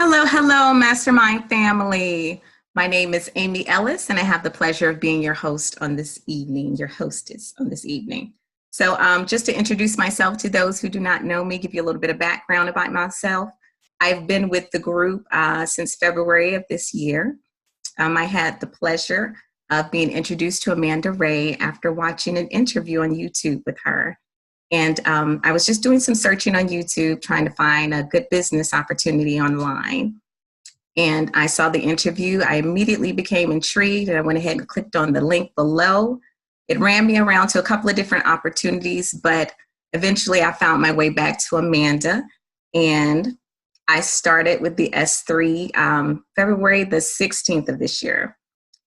Hello, hello, Mastermind family. My name is Amy Ellis, and I have the pleasure of being your host on this evening, your hostess on this evening. So just to introduce myself to those who do not know me, give you a little bit of background about myself. I've been with the group since February of this year. I had the pleasure of being introduced to Amanda Ray after watching an interview on YouTube with her. And I was just doing some searching on YouTube, trying to find a good business opportunity online. And I saw the interview. I immediately became intrigued, and I went ahead and clicked on the link below. It ran me around to a couple of different opportunities, but eventually I found my way back to Amanda. And I started with the S3 February the 16th of this year.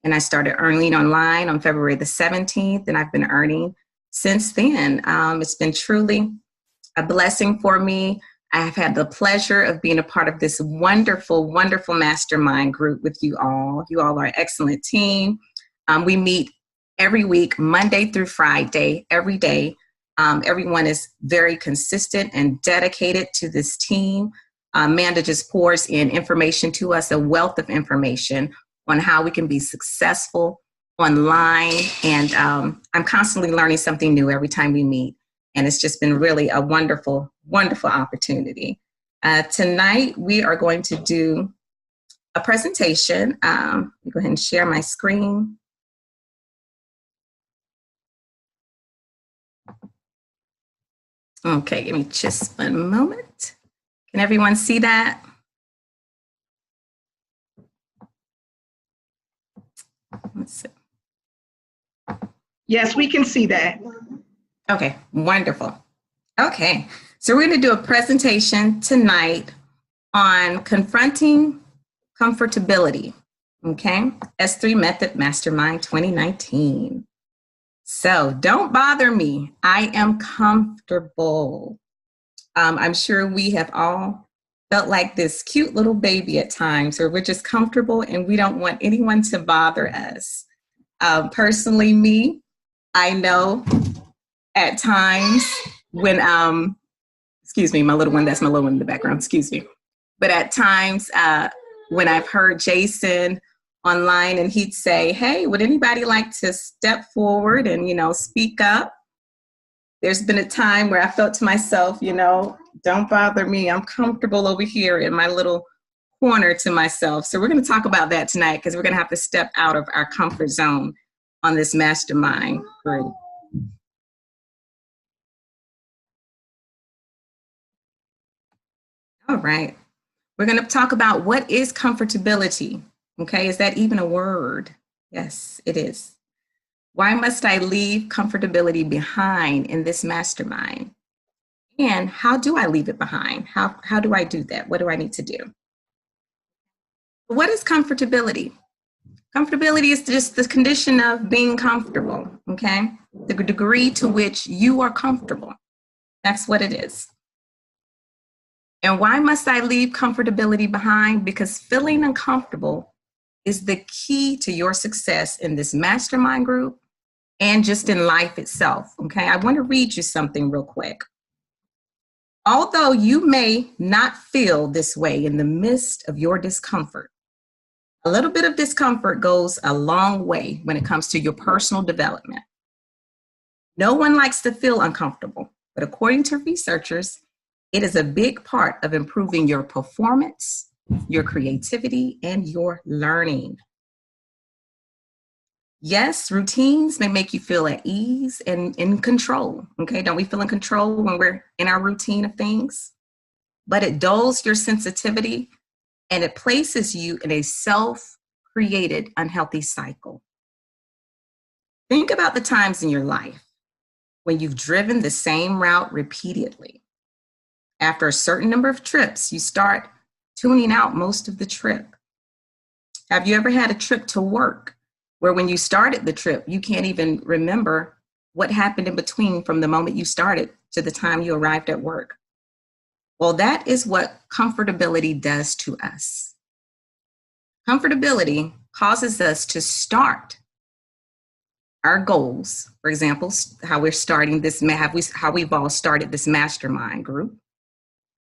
And I started earning online on February the 17th, and I've been earning since then. It's been truly a blessing for me. I have had the pleasure of being a part of this wonderful, wonderful mastermind group with you all. You all are an excellent team. We meet every week, Monday through Friday, every day. Everyone is very consistent and dedicated to this team. Amanda just pours in information to us, a wealth of information on how we can be successful online. And I'm constantly learning something new every time we meet. And it's just been really a wonderful, wonderful opportunity. Tonight, we are going to do a presentation. Let me go ahead and share my screen. Okay, give me just one moment. Can everyone see that? Let's see. Yes, we can see that. Okay, wonderful. Okay, so we're going to do a presentation tonight on confronting comfortability, okay? S3 Method Mastermind 2019. So don't bother me. I am comfortable. I'm sure we have all felt like this cute little baby at times, where we're just comfortable and we don't want anyone to bother us. Personally, me, I know at times when, excuse me, my little one, that's my little one in the background, excuse me. But at times when I've heard Jason online and he'd say, hey, would anybody like to step forward and, speak up? There's been a time where I felt to myself, don't bother me. I'm comfortable over here in my little corner to myself. So we're going to talk about that tonight, because we're going to have to step out of our comfort zone on this mastermind group. All right. We're going to talk about what is comfortability. Okay. Is that even a word? Yes, it is. Why must I leave comfortability behind in this mastermind? And how do I leave it behind? How do I do that? What do I need to do? What is comfortability? Comfortability is just the condition of being comfortable, okay? The degree to which you are comfortable. That's what it is. And why must I leave comfortability behind? Because feeling uncomfortable is the key to your success in this mastermind group and just in life itself, okay? I want to read you something real quick. Although you may not feel this way in the midst of your discomfort, a little bit of discomfort goes a long way when it comes to your personal development. No one likes to feel uncomfortable, but according to researchers, it is a big part of improving your performance, your creativity, and your learning. Yes, routines may make you feel at ease and in control, okay? Don't we feel in control when we're in our routine of things? But it dulls your sensitivity, and it places you in a self-created unhealthy cycle. Think about the times in your life when you've driven the same route repeatedly. After a certain number of trips, you start tuning out most of the trip. Have you ever had a trip to work where when you started the trip, you can't even remember what happened in between from the moment you started to the time you arrived at work? Well, that is what comfortability does to us. Comfortability causes us to start our goals. For example, how we're starting this, how we've all started this mastermind group.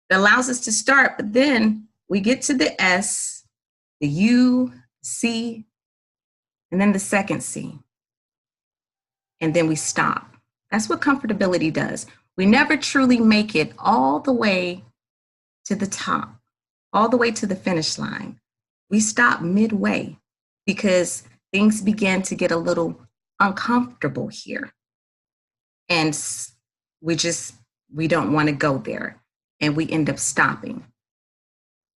It allows us to start, but then we get to the S, the U, C, and then the second C. And then we stop. That's what comfortability does. We never truly make it all the way to the top, all the way to the finish line. We stop midway because things begin to get a little uncomfortable here. And we don't want to go there. And we end up stopping.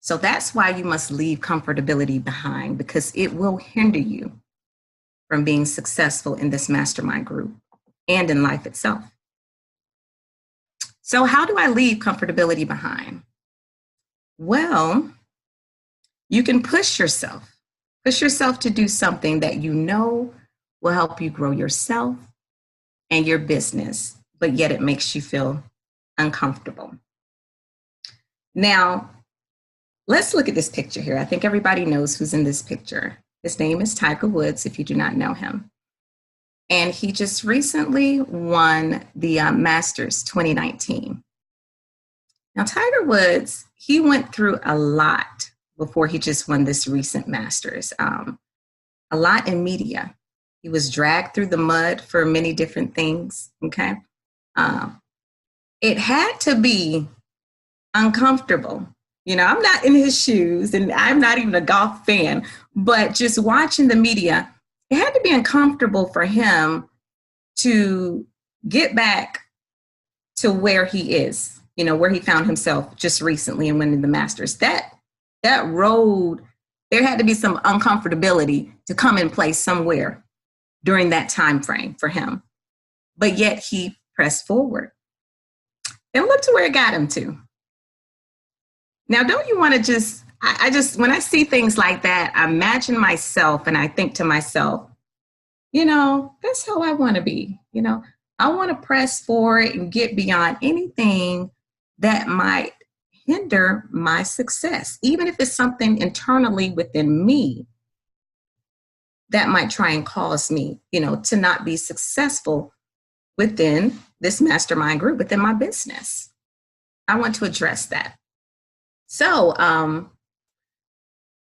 So that's why you must leave comfortability behind, because it will hinder you from being successful in this mastermind group and in life itself. So how do I leave comfortability behind? Well, you can push yourself to do something that you know will help you grow yourself and your business, but yet it makes you feel uncomfortable. Now, let's look at this picture here. I think everybody knows who's in this picture. His name is Tiger Woods, if you do not know him. And he just recently won the Masters 2019. Now, Tiger Woods, he went through a lot before he just won this recent Masters. A lot in media. He was dragged through the mud for many different things, okay? It had to be uncomfortable. You know, I'm not in his shoes and I'm not even a golf fan, but just watching the media, it had to be uncomfortable for him to get back to where he is, you know, where he found himself just recently and winning the Masters. That road, there had to be some uncomfortability to come in place somewhere during that time frame for him. But yet he pressed forward. And look to where it got him to. Now, don't you want to I just, when I see things like that, I imagine myself and I think to myself, you know, that's how I want to be. You know, I want to press forward and get beyond anything that might hinder my success, even if it's something internally within me that might try and cause me, you know, to not be successful within this mastermind group, within my business. I want to address that. So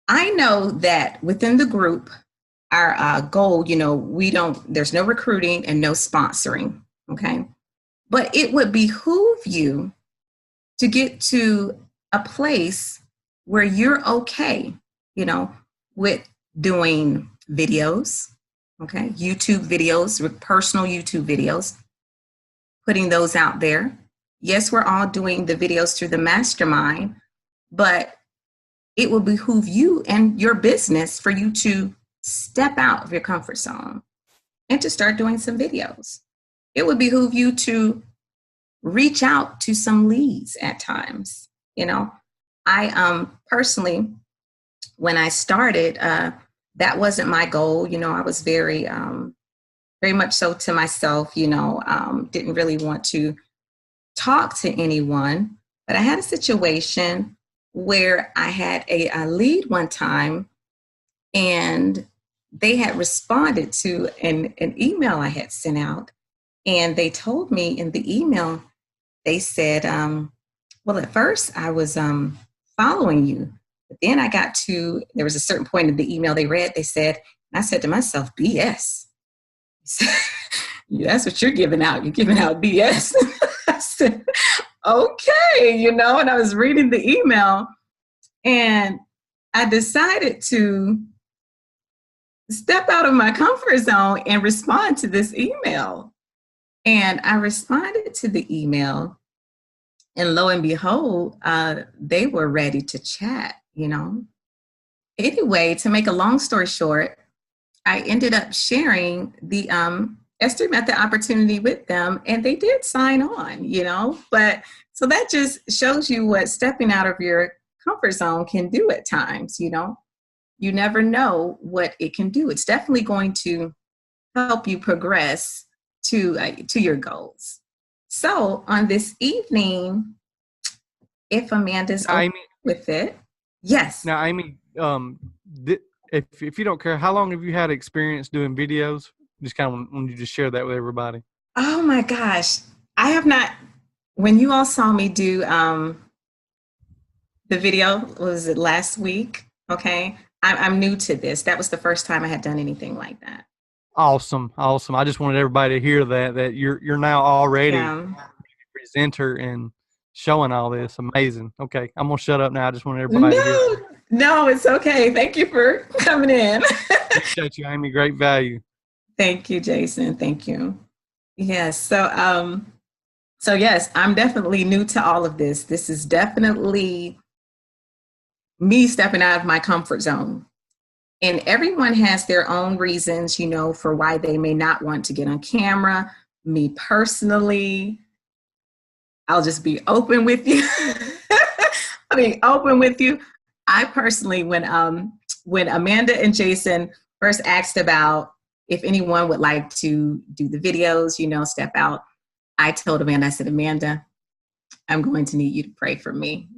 I know that within the group, our goal, you know, there's no recruiting and no sponsoring, okay? But it would behoove you to get to a place where you're okay, you know, with doing videos, okay? YouTube videos, with personal YouTube videos, putting those out there. Yes, we're all doing the videos through the mastermind, but it will behoove you and your business for you to step out of your comfort zone and to start doing some videos. It would behoove you to reach out to some leads at times. You know, I personally, when I started, that wasn't my goal. You know, I was very much so to myself, you know, didn't really want to talk to anyone, but I had a situation where I had a lead one time and they had responded to an email I had sent out. And they told me in the email, they said, well, at first I was following you, but then there was a certain point in the email they read, they said, and I said to myself, BS. Yeah, that's what you're giving out. You're giving out BS. I said, okay, you know, and I was reading the email and I decided to step out of my comfort zone and respond to this email. And I responded to the email and lo and behold, they were ready to chat, you know. Anyway, to make a long story short, I ended up sharing the S3 method opportunity with them and they did sign on, you know. But so that just shows you what stepping out of your comfort zone can do at times, you know. You never know what it can do. It's definitely going to help you progress to your goals. So on this evening, if Amanda's okay with it, yes. Now, Amy, if you don't care, how long have you had experience doing videos? Just kind of want you to share that with everybody. Oh my gosh, I have not. When you all saw me do the video, was it last week? Okay. I'm new to this. That was the first time I had done anything like that. Awesome, awesome. I just wanted everybody to hear that you're now already Yeah. a presenter and showing all this. Amazing. Okay, I'm gonna shut up now. I just wanted everybody to hear. No, no, it's okay. Thank you for coming in. Appreciate you, Amy. Great value. Thank you, Jason. Thank you. Yes. So yes, I'm definitely new to all of this. This is definitely me stepping out of my comfort zone. And everyone has their own reasons, for why they may not want to get on camera. Me personally, I'll just be open with you. I'll be open with you. I personally, when Amanda and Jason first asked about if anyone would like to do the videos, step out, I told Amanda, I said, Amanda, I'm going to need you to pray for me.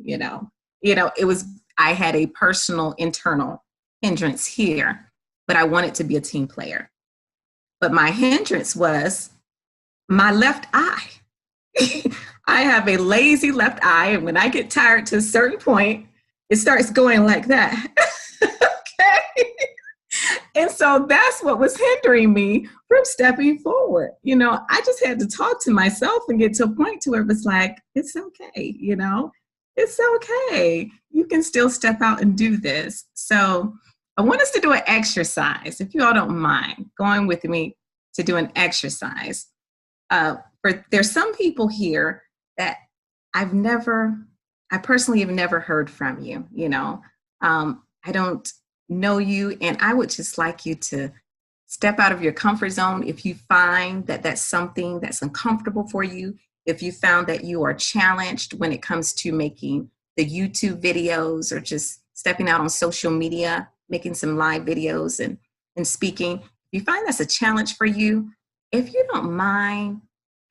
I had a personal internal hindrance here, but I wanted to be a team player. But my hindrance was my left eye. I have a lazy left eye, and when I get tired to a certain point, it starts going like that. Okay. And so that's what was hindering me from stepping forward. I just had to talk to myself and get to a point to where it was like, it's okay, it's okay. You can still step out and do this. So I want us to do an exercise, if you all don't mind going with me to do an exercise. There's some people here that I personally have never heard from you. I don't know you, and I would just like you to step out of your comfort zone if you find that that's something that's uncomfortable for you, if you found that you are challenged when it comes to making the YouTube videos or just stepping out on social media, making some live videos and speaking. If you find that's a challenge for you, if you don't mind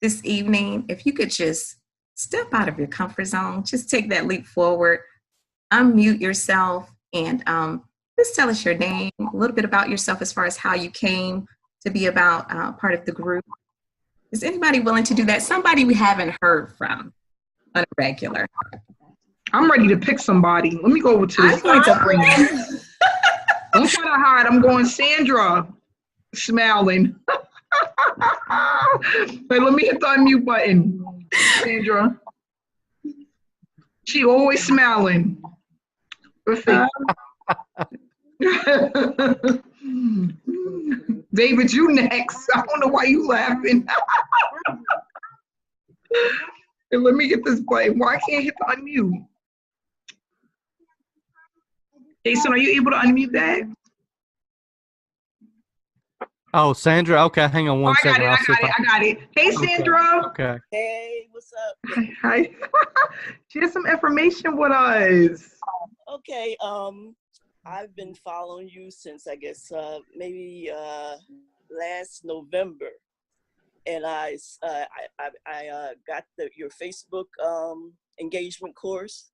this evening, if you could just step out of your comfort zone, just take that leap forward, unmute yourself, and just tell us your name, a little bit about yourself as far as how you came to be about part of the group. Is anybody willing to do that? Somebody we haven't heard from on a regular. I'm ready to pick somebody. Let me go over to this. Don't try to hide. I'm going Sandra, smiling. Wait, let me hit the unmute button. Sandra. She always smiling. Let's see. David, you next. I don't know why you laughing. And let me get this button. Why can't I hit the unmute? Jason, are you able to unmute that? Oh, Sandra. Okay, hang on one second. I got it. Hey, Sandra. Okay. Hey, what's up? Hi. Share some information with us. Okay, I've been following you since I guess maybe last November, and I got your Facebook engagement course,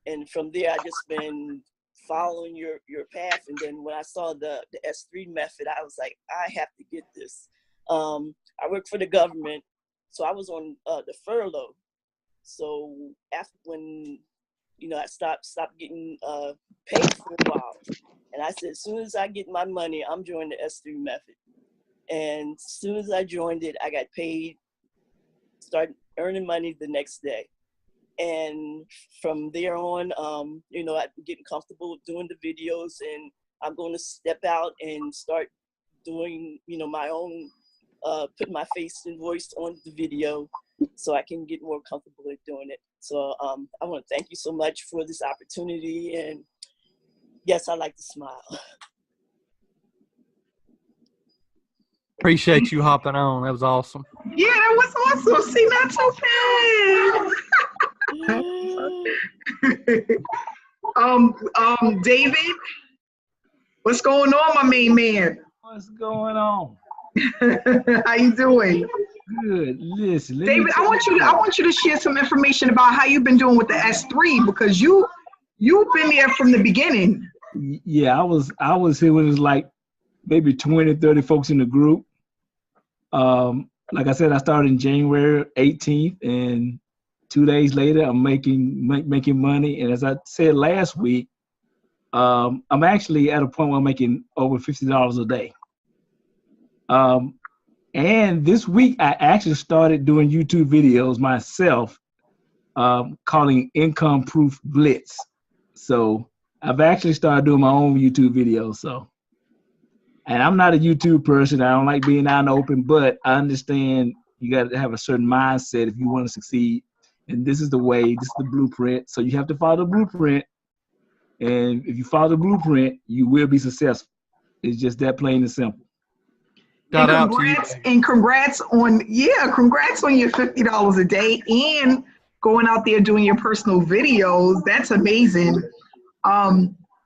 and from there I just been following your path. And then when I saw the S3 method, I was like, I have to get this. I work for the government, so I was on the furlough. So after when I stopped getting paid for a while, and I said, as soon as I get my money, I'm joining the S3 method. And as soon as I joined it, I got paid, started earning money the next day. And from there on, I'm getting comfortable doing the videos, and I'm going to step out and start doing, my own, put my face and voice on the video so I can get more comfortable at doing it. So I want to thank you so much for this opportunity. And yes, I like to smile. Appreciate you hopping on. That was awesome. Yeah, that was awesome. See, not so bad. David, what's going on, my main man? What's going on? How you doing? Good. Listen, David, I want you to share some information about how you've been doing with the S3, because you've been there from the beginning. Yeah, I was here when it was like maybe 20, 30 folks in the group. Like I said, I started in January 18th, and 2 days later, I'm making money. And as I said last week, I'm actually at a point where I'm making over $50 a day. And this week, I actually started doing YouTube videos myself, calling Income Proof Blitz. So I've actually started doing my own YouTube videos. So, and I'm not a YouTube person. I don't like being out in the open, but I understand you got to have a certain mindset if you want to succeed. And this is the way, this is the blueprint. So you have to follow the blueprint. And if you follow the blueprint, you will be successful. It's just that plain and simple. Shout out to you. Congrats on your $50 a day and going out there doing your personal videos. That's amazing.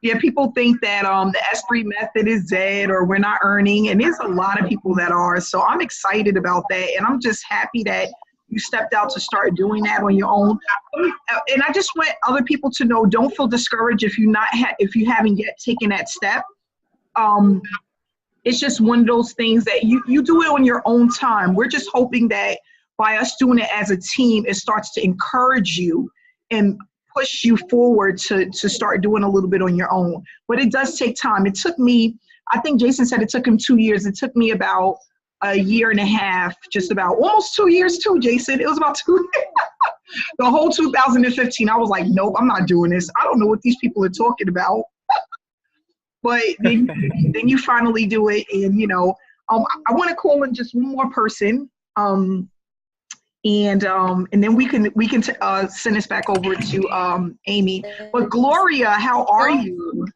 Yeah, people think that the S3 method is dead or we're not earning, and there's a lot of people that are. So I'm excited about that, and I'm just happy that you stepped out to start doing that on your own. And I just want other people to know, don't feel discouraged if you haven't yet taken that step. It's just one of those things that you do it on your own time. We're just hoping that by us doing it as a team, it starts to encourage you and push you forward to start doing a little bit on your own. But it does take time. It took me, I think Jason said it took him 2 years. It took me about a year and a half, just about almost 2 years too, Jason. It was about 2 years. The whole 2015, I was like, nope, I'm not doing this. I don't know what these people are talking about. But then you finally do it, and I want to call in just one more person, and then we can send this back over to Amy. But Gloria, how are you?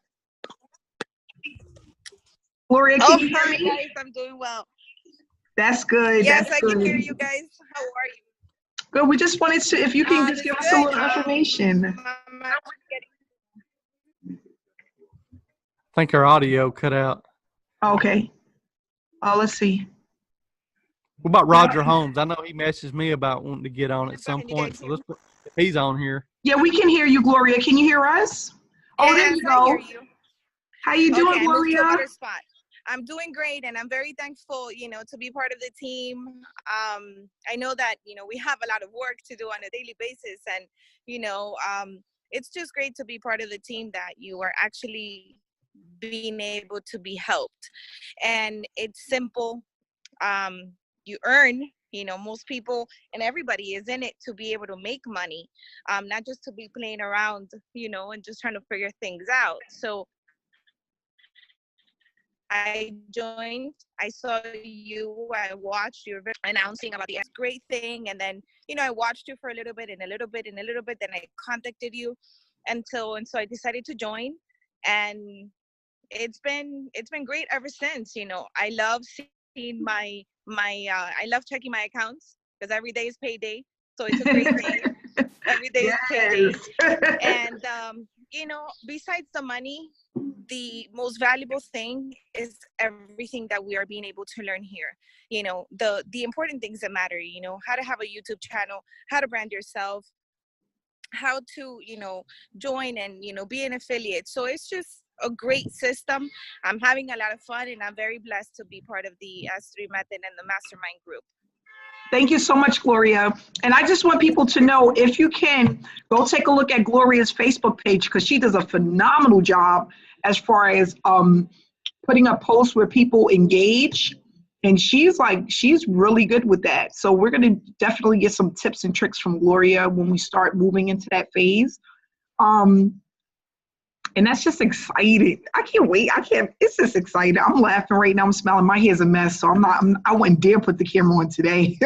Gloria, can you hear me? Guys, I'm doing well. That's good. Yes, That's I good. can hear you guys. How are you? Good. We just wanted to, if you can just give us a little information. I think our audio cut out. Okay. Let's see. What about Roger Holmes? I know he messaged me about wanting to get on at some point. So let's put, if he's on here. Yeah, we can hear you, Gloria. Can you hear us? Oh, there you go. I hear you. How you doing, Okay, Gloria? I moved to a better spot. I'm doing great, and I'm very thankful, to be part of the team. I know that, we have a lot of work to do on a daily basis, and, it's just great to be part of the team that you are actually being able to be helped. And it's simple. You earn, most people and everybody is in it to be able to make money, not just to be playing around, and just trying to figure things out. So I joined, I saw you, I watched you announcing about the great thing. And then, I watched you for a little bit and a little bit and a little bit. Then I contacted you. And so I decided to join, and it's been great ever since. I love seeing I love checking my accounts because every day is payday. So it's a great day. Every day is payday. And, besides the money, the most valuable thing is everything that we are being able to learn here. The important things that matter, how to have a YouTube channel, how to brand yourself, how to, join and, be an affiliate. So it's just a great system. I'm having a lot of fun, and I'm very blessed to be part of the S3 method and the mastermind group. Thank you so much, Gloria. And I just want people to know, if you can, go take a look at Gloria's Facebook page, because she does a phenomenal job as far as putting up posts where people engage. And she's really good with that. So we're going to definitely get some tips and tricks from Gloria when we start moving into that phase. And that's just exciting. I can't wait. It's just exciting. I'm laughing right now. I'm smiling. My hair's a mess, so I wouldn't dare put the camera on today.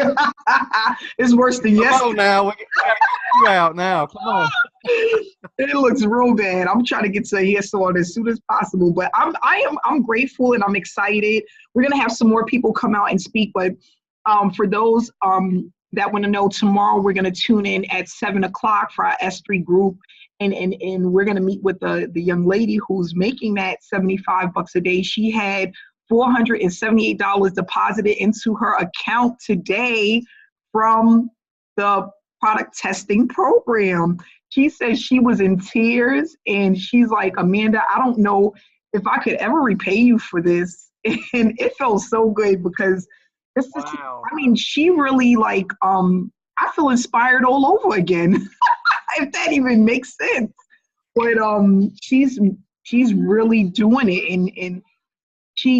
It's worse than yesterday. Come on now. We gotta get you out now. Come on. It looks real bad. I'm trying to get to a hair salon as soon as possible, but I'm grateful and I'm excited. We're going to have some more people come out and speak, but for those that want to know, tomorrow we're going to tune in at 7:00 for our S3 group. And we're going to meet with the young lady who's making that $75 a day. She had $478 deposited into her account today from the product testing program. She said she was in tears, and she's like, Amanda, I don't know if I could ever repay you for this. And it felt so good because it's just, Wow. she really I feel inspired all over again, if that even makes sense. But she's really doing it, and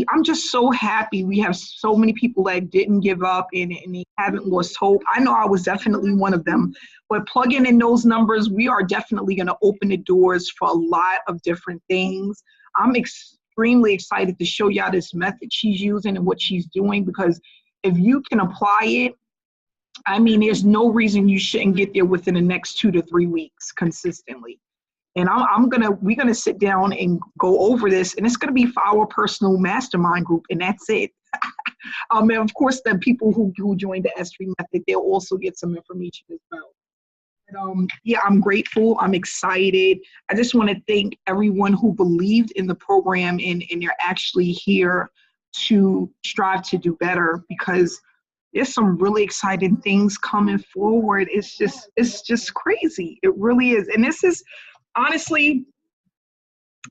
I'm just so happy. We have so many people that didn't give up and they haven't lost hope. I know I was definitely one of them, but plugging in those numbers, we are definitely going to open the doors for a lot of different things. I'm extremely excited to show y'all this method she's using and what she's doing, because if you can apply it, I mean, there's no reason you shouldn't get there within the next 2 to 3 weeks consistently. And we're gonna sit down and go over this, and it's gonna be for our personal mastermind group, and that's it. And of course, the people who join the S3 method, they'll also get some information as well. But, yeah, I'm grateful. I'm excited. I just want to thank everyone who believed in the program, and they're actually here to strive to do better, because there's some really exciting things coming forward. It's just crazy. It really is. And this is honestly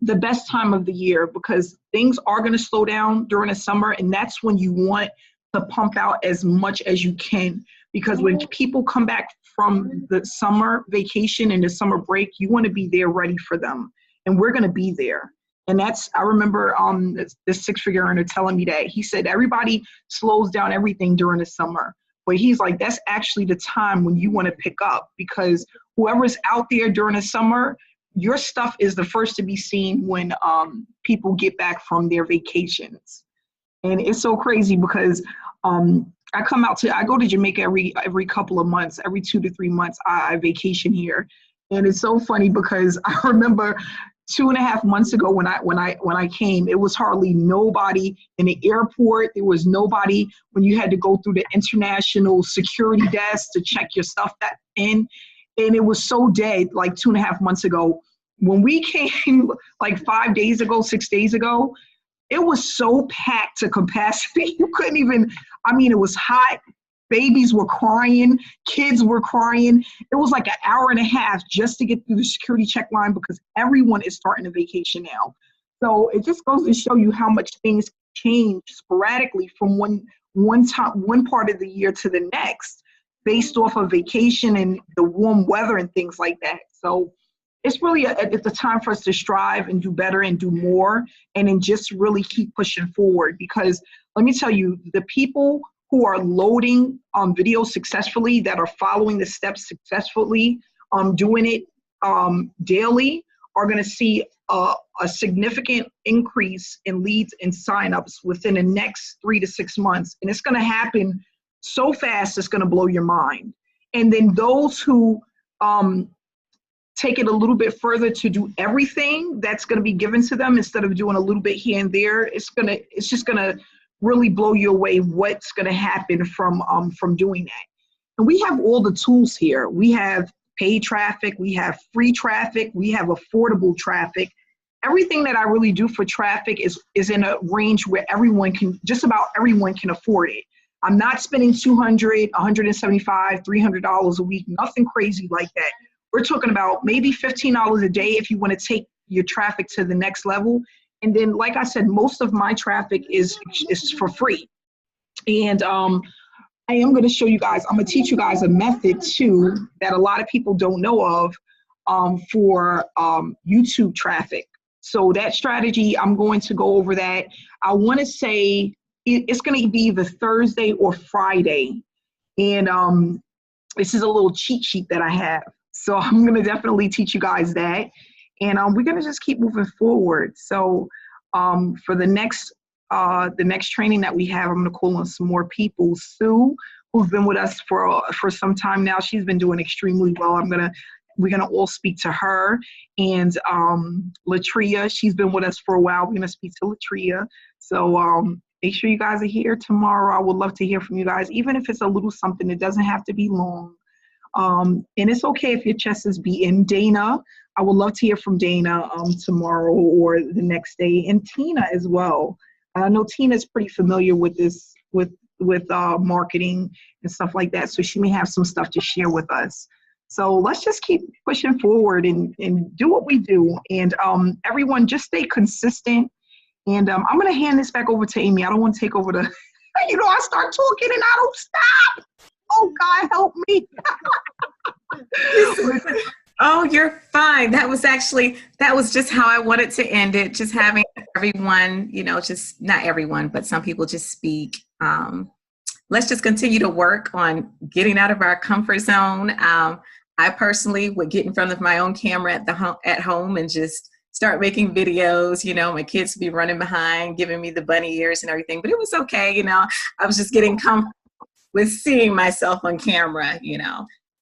the best time of the year, because things are going to slow down during the summer, and that's when you want to pump out as much as you can, because when people come back from the summer vacation and the summer break, you want to be there ready for them, and we're going to be there. And I remember this 6-figure earner telling me that. He said everybody slows down everything during the summer, but he's like, that's actually the time when you want to pick up, because whoever's out there during the summer, your stuff is the first to be seen when people get back from their vacations. And it's so crazy, because I go to Jamaica every couple of months, every 2 to 3 months, I vacation here. And it's so funny, because I remember 2.5 months ago when I came, it was hardly nobody in the airport. There was nobody when you had to go through the international security desk to check your stuff in. And it was so dead, like 2.5 months ago. When we came like 5 days ago, 6 days ago, it was so packed to capacity. You couldn't even, it was hot. Babies were crying. Kids were crying. It was like an hour and a half just to get through the security check line, because everyone is starting a vacation now. So it just goes to show you how much things change sporadically from one part of the year to the next, based off of vacation and the warm weather and things like that. So it's really it's a time for us to strive and do better and do more, and then just really keep pushing forward. Because let me tell you, the people who are loading videos successfully, that are following the steps successfully, doing it daily, are going to see a significant increase in leads and signups within the next 3 to 6 months. And it's going to happen so fast, it's going to blow your mind. And then those who take it a little bit further to do everything that's going to be given to them, instead of doing a little bit here and there, it's just going to really blow you away what's going to happen from doing that. And we have all the tools here. We have paid traffic, we have free traffic, we have affordable traffic. Everything that I really do for traffic is in a range where just about everyone can afford it. I'm not spending $200, $175, $300 a week, nothing crazy like that. We're talking about maybe $15 a day if you want to take your traffic to the next level. And then, like I said, most of my traffic is for free. And I am going to show you guys, I'm going to teach you guys a method too that a lot of people don't know of for YouTube traffic. So that strategy, I'm going to go over that. I want to say it's going to be either Thursday or Friday. And this is a little cheat sheet that I have. So I'm going to definitely teach you guys that. And we're going to just keep moving forward. So for the next training that we have, I'm going to call on some more people. Sue, who's been with us for some time now, she's been doing extremely well. We're going to all speak to her. And Latria, she's been with us for a while. We're going to speak to Latria. So make sure you guys are here tomorrow. I would love to hear from you guys, even if it's a little something. It doesn't have to be long. And it's okay if your chest is beating. Dana, I would love to hear from Dana tomorrow or the next day, and Tina as well. I know Tina's pretty familiar with this, with marketing and stuff like that, so she may have some stuff to share with us. So let's just keep pushing forward and do what we do. And everyone, just stay consistent. And I'm going to hand this back over to Amy. I don't want to take over I start talking and I don't stop. Oh, God help me. Oh, you're fine. That was just how I wanted to end it. Just having everyone, just not everyone, but some people just speak. Let's just continue to work on getting out of our comfort zone. I personally would get in front of my own camera at home and just start making videos. My kids would be running behind, giving me the bunny ears and everything, but it was okay. I was just getting comfortable with seeing myself on camera,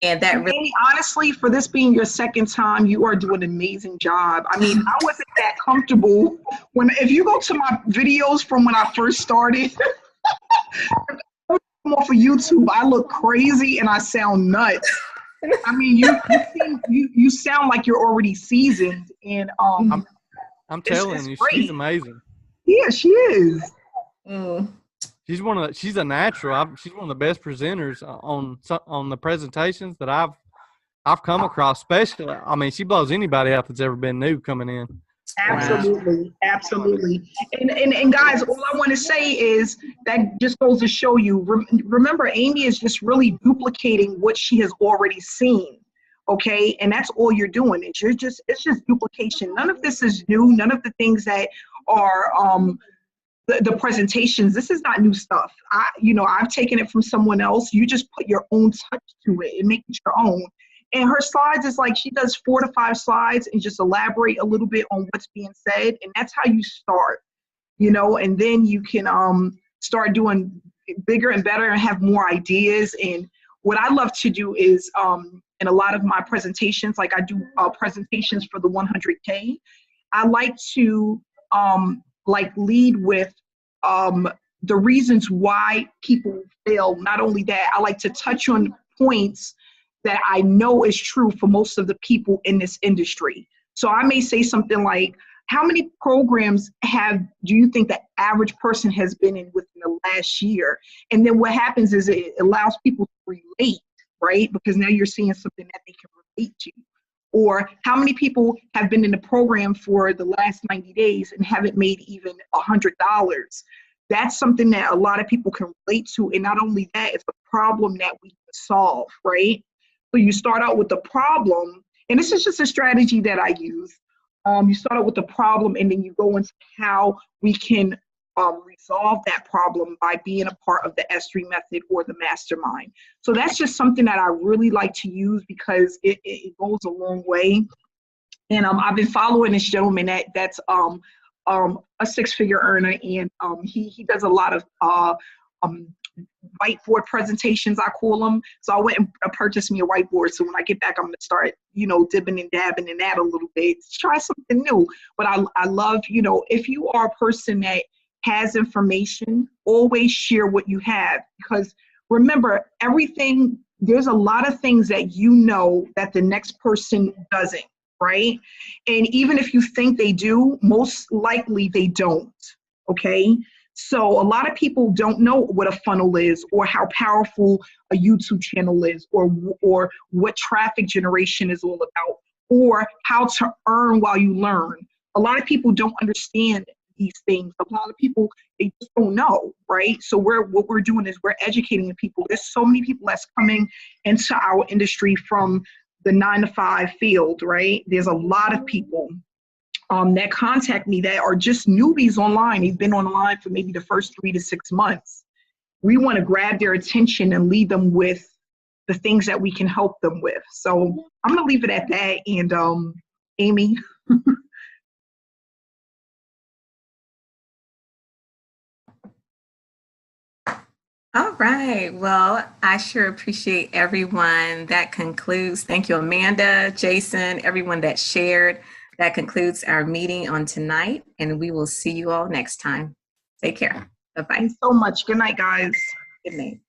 and that really. Amy, honestly, for this being your second time, you are doing an amazing job. I mean, I wasn't that comfortable if you go to my videos from when I first started, off of YouTube, I look crazy and I sound nuts. I mean, you sound like you're already seasoned, and I'm telling you, great. She's amazing. Yeah, she is. Mm. She's a natural. She's one of the best presenters on the presentations that I've come across. Especially, I mean, she blows anybody out that's ever been new coming in. Absolutely, absolutely. And guys, all I want to say is that just goes to show you. Remember, Amy is just really duplicating what she has already seen. Okay, and that's all you're doing. It's just duplication. None of this is new. None of the things that are the presentations. This is not new stuff. I've taken it from someone else. You just put your own touch to it and make it your own. And her slides is like she does 4 to 5 slides and just elaborate a little bit on what's being said. And that's how you start, and then you can start doing bigger and better and have more ideas. And what I love to do is in a lot of my presentations, like I do presentations for the 100K, I like to lead with the reasons why people fail. Not only that, I like to touch on points that I know is true for most of the people in this industry. So I may say something like, how many programs do you think the average person has been in within the last year? And then what happens is it allows people to relate, right? Because now you're seeing something that they can relate to. Or how many people have been in the program for the last 90 days and haven't made even $100? That's something that a lot of people can relate to. And not only that, it's a problem that we can solve, right? So you start out with the problem, and this is just a strategy that I use. You start out with the problem, and then you go into how we can resolve that problem by being a part of the S3 method or the mastermind. So that's just something that I really like to use because it goes a long way. And I've been following this gentleman that's a 6-figure earner, and he does a lot of whiteboard presentations, I call them. So I went and purchased me a whiteboard. So when I get back, I'm going to start, dipping and dabbing in that a little bit. Try something new. But I love, if you are a person that has information, always share what you have. Because remember, there's a lot of things that that the next person doesn't, right? And even if you think they do, most likely they don't, okay? So a lot of people don't know what a funnel is or how powerful a YouTube channel is or what traffic generation is all about or how to earn while you learn. A lot of people don't understand these things. A lot of people, they just don't know, right? So what we're doing is we're educating the people. There's so many people that's coming into our industry from the 9-to-5 field, right? There's a lot of people that contact me that are just newbies online. They've been online for maybe the first 3 to 6 months. We want to grab their attention and lead them with the things that we can help them with. So I'm going to leave it at that. And Amy. All right. Well, I sure appreciate everyone. That concludes. Thank you, Amanda, Jason, everyone that shared. That concludes our meeting on tonight, and we will see you all next time. Take care. Bye-bye. Thanks so much. Good night, guys. Good night.